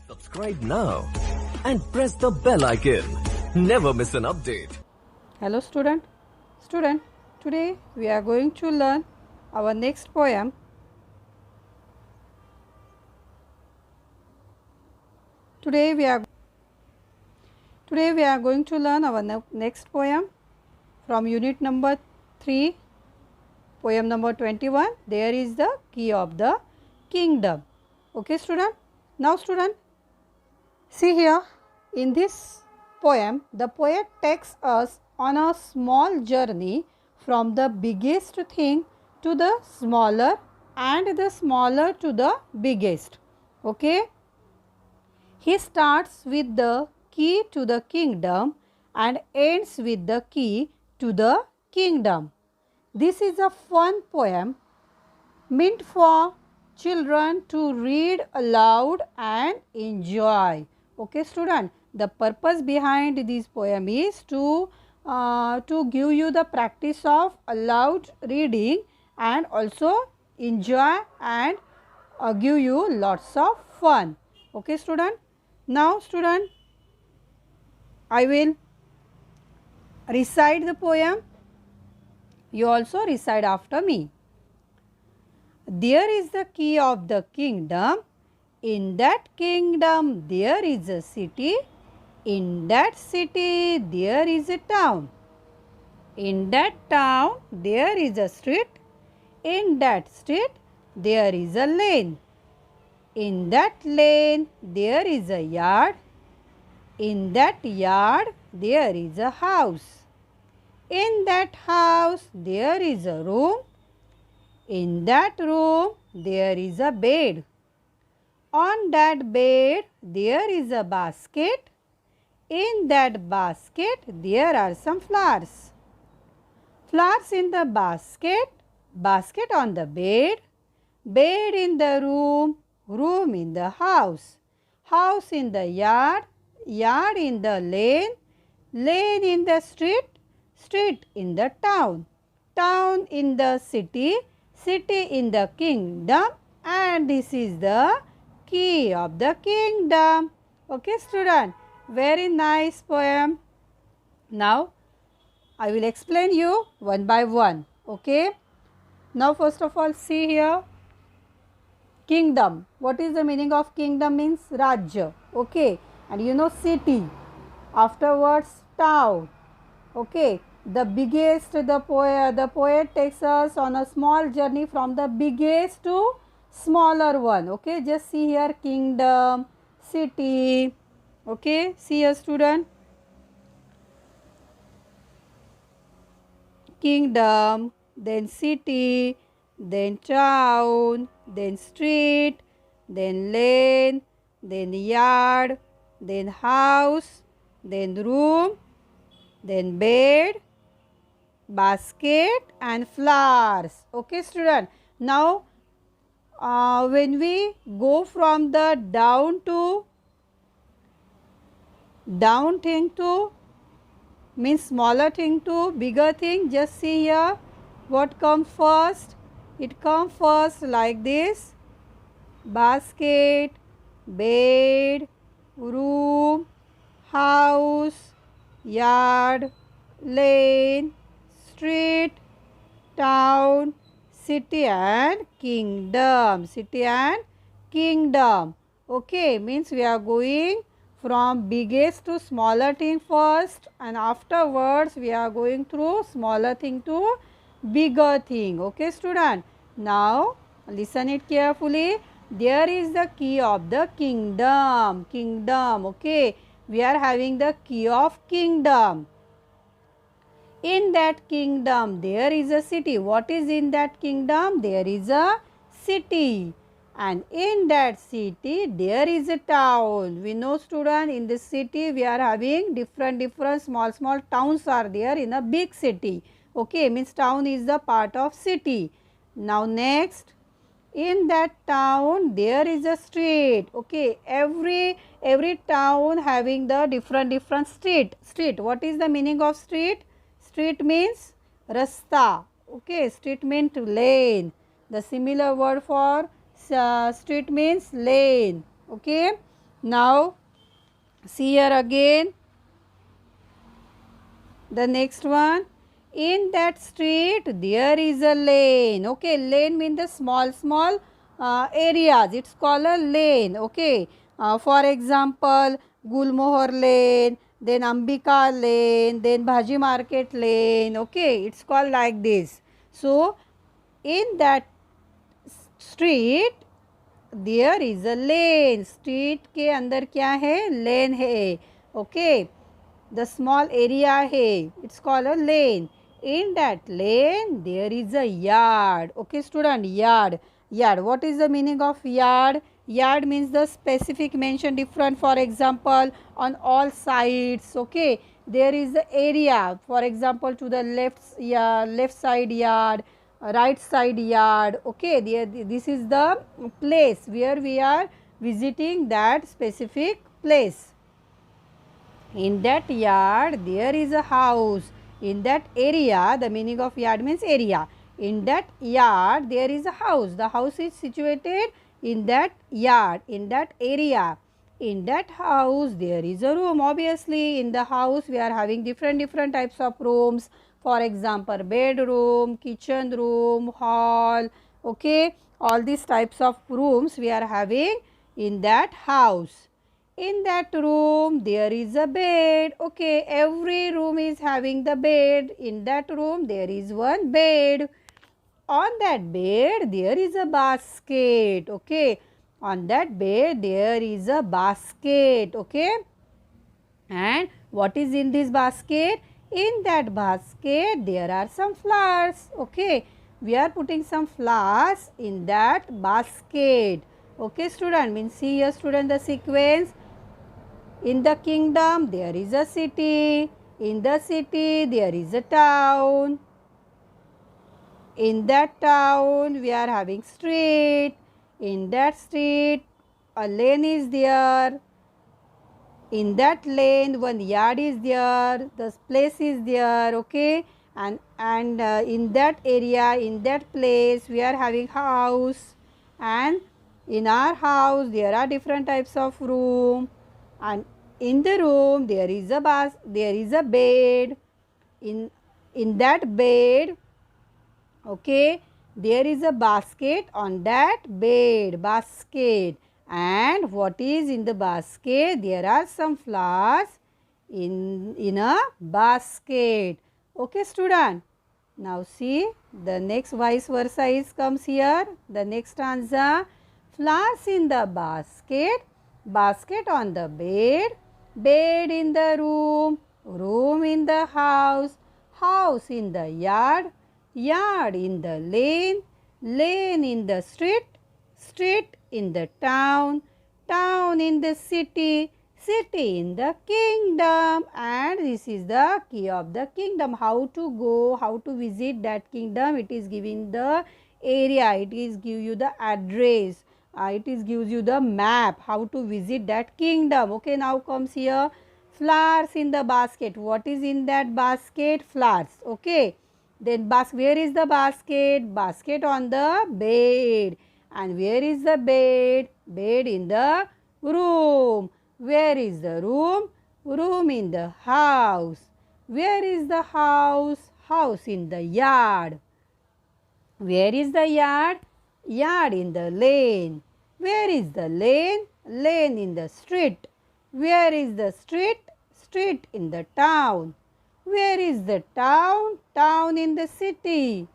Subscribe now and press the bell icon. Never miss an update. Hello student. Today we are going to learn our next poem. Today we are going to learn our next poem from unit number 3, poem number 21. There is the key of the kingdom. Okay student. Now student, see here, in this poem, the poet takes us on a small journey from the biggest thing to the smaller and the smaller to the biggest. Okay. He starts with the key to the kingdom and ends with the key to the kingdom. This is a fun poem meant for children to read aloud and enjoy. Okay student, the purpose behind this poem is to give you the practice of aloud reading and also enjoy and give you lots of fun. Okay student. Now student, I will recite the poem. You also recite after me. There is the key of the kingdom. In that kingdom there is a city. In that city there is a town. In that town there is a street. In that street there is a lane. In that lane there is a yard. In that yard there is a house. In that house there is a room. In that room there is a bed. On that bed there is a basket. In that basket there are some flowers. Flowers in the basket, basket on the bed, bed in the room, room in the house, house in the yard, yard in the lane, lane in the street, street in the town, town in the city, city in the kingdom, and this is the key of the kingdom. Okay student, very nice poem. Now I will explain you one by one. Okay. Now first of all, see here, kingdom. What is the meaning of kingdom? Means Rajya. Okay. And you know city. Afterwards town. Okay. The biggest, the poet takes us on a small journey from the biggest to smaller one. Okay. Just see here, kingdom, city. Okay. See here student. Kingdom, then city, then town, then street, then lane, then yard, then house, then room, then bed, basket and flowers. Okay student. Now when we go from the down thing to means smaller thing to bigger thing, just see here what comes first. It comes first like this: basket, bed, room, house, yard, lane, street, town, city and kingdom. City and kingdom. Okay, means we are going from biggest to smaller thing first, and afterwards we are going through smaller thing to bigger thing. Okay student. Now listen it carefully. There is the key of the kingdom. Kingdom. Okay. We are having the key of kingdom. In that kingdom there is a city. What is in that kingdom? There is a city. And in that city there is a town. We know student, in this city we are having different small towns are there in a big city. Okay, means town is the part of city. Now next, in that town there is a street. Okay, every town having the different street. What is the meaning of street? Street means rasta. Okay, street means lane. The similar word for street means lane. Okay. Now see here again. The next one, in that street there is a lane. Okay, lane means the small areas. It's called a lane. Okay, for example, Gulmohar lane, then Ambika lane, then Bhaji Market lane. Okay, it's called like this. So, in that street there is a lane. Street के अंदर क्या है? Lane है. Okay. The small area है. It's called a lane. In that lane there is a yard. Okay student, yard. Yard. What is the meaning of yard? Yard means the specific mention different. For example, on all sides. Okay. There is the area. For example, to the left side yard, right side yard. Okay, this is the place where we are visiting that specific place. In that yard there is a house. In that area, the meaning of yard means area. In that yard there is a house. The house is situated in that yard, in that area. In that house there is a room. Obviously in the house we are having different types of rooms. For example, bedroom, kitchen room, hall. Okay, all these types of rooms we are having in that house. In that room there is a bed. Okay, every room is having the bed. In that room there is one bed. On that bed there is a basket. Okay, on that bed there is a basket. Okay, and what is in this basket? In that basket there are some flowers. Okay, we are putting some flowers in that basket. Okay student, means see here student the sequence. In the kingdom there is a city. In the city there is a town. In that town we are having street. In that street a lane is there. In that lane one yard is there. The place is there. Okay, and in that area, in that place we are having house, and in our house there are different types of room, and in the room there is a bed. In that bed, okay, there is a basket. On that basket, and what is in the basket? There are some flowers in a basket. Okay student, now see the next vice versa is comes here. The next stanza, flowers in the basket, basket on the bed, bed in the room, room in the house, house in the yard, yard in the lane, lane in the street, street in the town, town in the city, city in the kingdom. And this is the key of the kingdom. How to go, how to visit that kingdom? It is giving the area, it is give you the address, it is gives you the map how to visit that kingdom. Okay, now comes here flowers in the basket. What is in that basket? Flowers. Okay, then where is the basket? Basket on the bed. And where is the bed? Bed in the room. Where is the room? Room in the house. Where is the house? House in the yard. Where is the yard? Yard in the lane. Where is the lane? Lane in the street. Where is the street? Street in the town. Where is the town? Town in the city.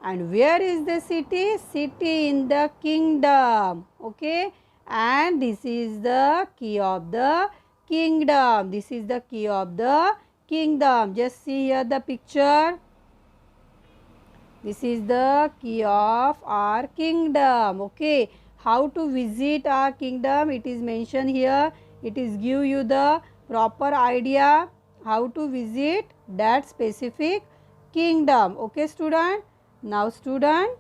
And where is the city? City in the kingdom. Okay, and this is the key of the kingdom. This is the key of the kingdom. Just see here the picture. This is the key of our kingdom. Okay, how to visit our kingdom? It is mentioned here. It is give you the proper idea how to visit that specific kingdom. Okay student, now student,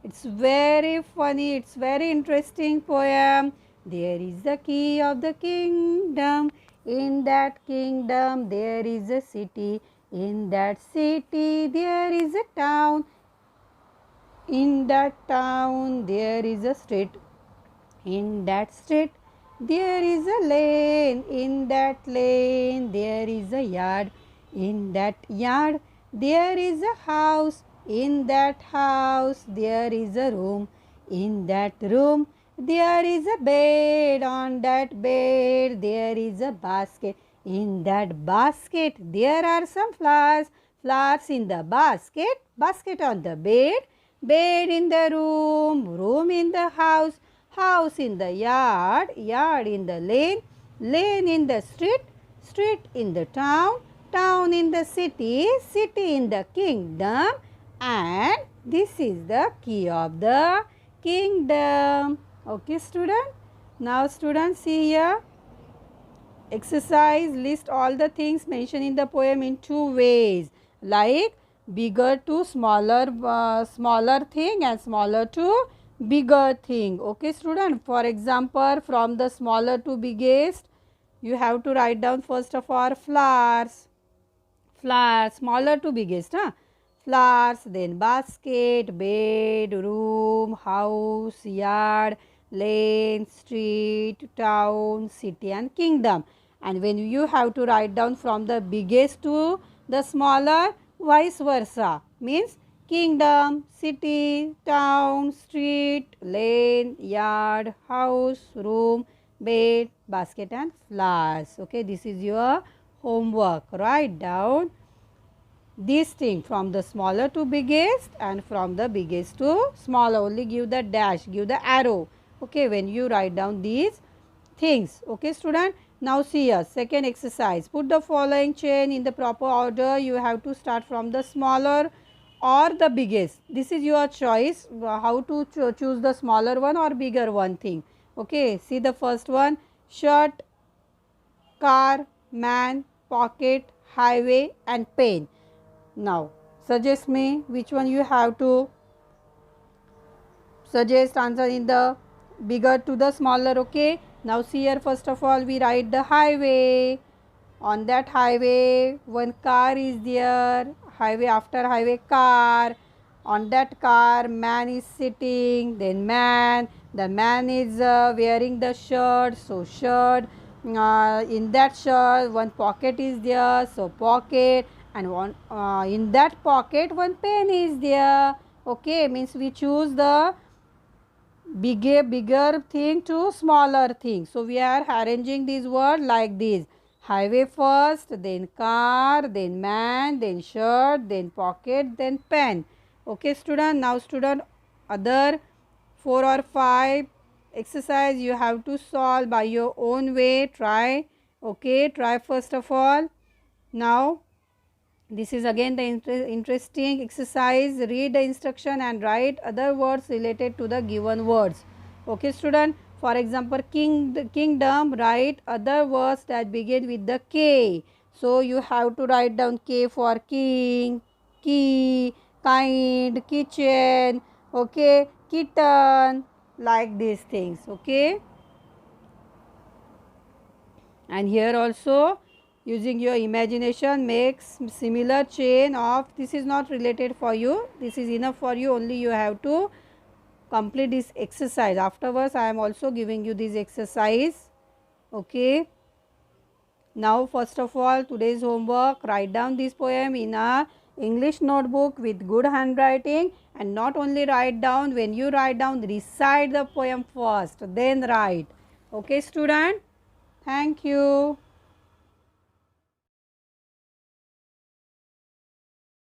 it's very funny, it's very interesting poem. There is the key of the kingdom. In that kingdom there is a city. In that city there is a town. In that town there is a street. In that street there is a lane. In that lane, there is a yard. In that yard, there is a house. In that house, there is a room. In that room, there is a bed. On that bed, there is a basket. In that basket, there are some flowers. Flowers in the basket. Basket on the bed. Bed in the room. Room in the house. House in the yard. Yard in the lane. Lane in the street. Street in the town. Town in the city. City in the kingdom. And this is the key of the kingdom. Okay, student. Now, students, see here. Exercise, list all the things mentioned in the poem in two ways, like bigger to smaller thing and smaller to bigger thing. Okay, student. For example, from the smaller to biggest, you have to write down first of all flowers. Flowers, smaller to biggest, huh? Flowers, then basket, bed, room, house, yard, lane, street, town, city and kingdom. And when you have to write down from the biggest to the smaller, vice versa, means kingdom, city, town, street, lane, yard, house, room, bed, basket and flowers. Okay, this is your homework. Write down this thing from the smaller to biggest and from the biggest to smaller. Only give the dash, give the arrow. Okay, when you write down these things. Okay, student. Now see here, second exercise. Put the following chain in the proper order. You have to start from the smaller or the biggest. This is your choice, how to choose the smaller one or bigger one thing. Okay, see the first one. Shirt, car, man, pocket, highway and pen. Now, suggest me which one you have to suggest. Answer in the bigger to the smaller. Okay. Now, see here, first of all, we write the highway. On that highway, one car is there. Highway, after highway, car. On that car, man is sitting. Then man. The man is wearing the shirt. So, shirt. In that shirt, one pocket is there. So, pocket. And one in that pocket, one pen is there. Okay, means we choose the bigger thing to smaller thing. So, we are arranging this word like this. Highway first, then car, then man, then shirt, then pocket, then pen. Okay, student. Now, student, other 4 or 5 exercise you have to solve by your own way. Try. Okay, try first of all. Now, this is again the interesting exercise. Read the instruction and write other words related to the given words. Okay, student. For example, kingdom, write other words that begin with the K. So, you have to write down K for king, key, kind, kitchen, okay, kitten, like these things. Okay. And here also, using your imagination, makes similar chain of, this is not related for you, this is enough for you, only you have to complete this exercise. Afterwards, I am also giving you this exercise. Okay. Now, first of all, today's homework, write down this poem in a English notebook with good handwriting, and not only write down, when you write down, recite the poem first, then write. Okay, student? Thank you.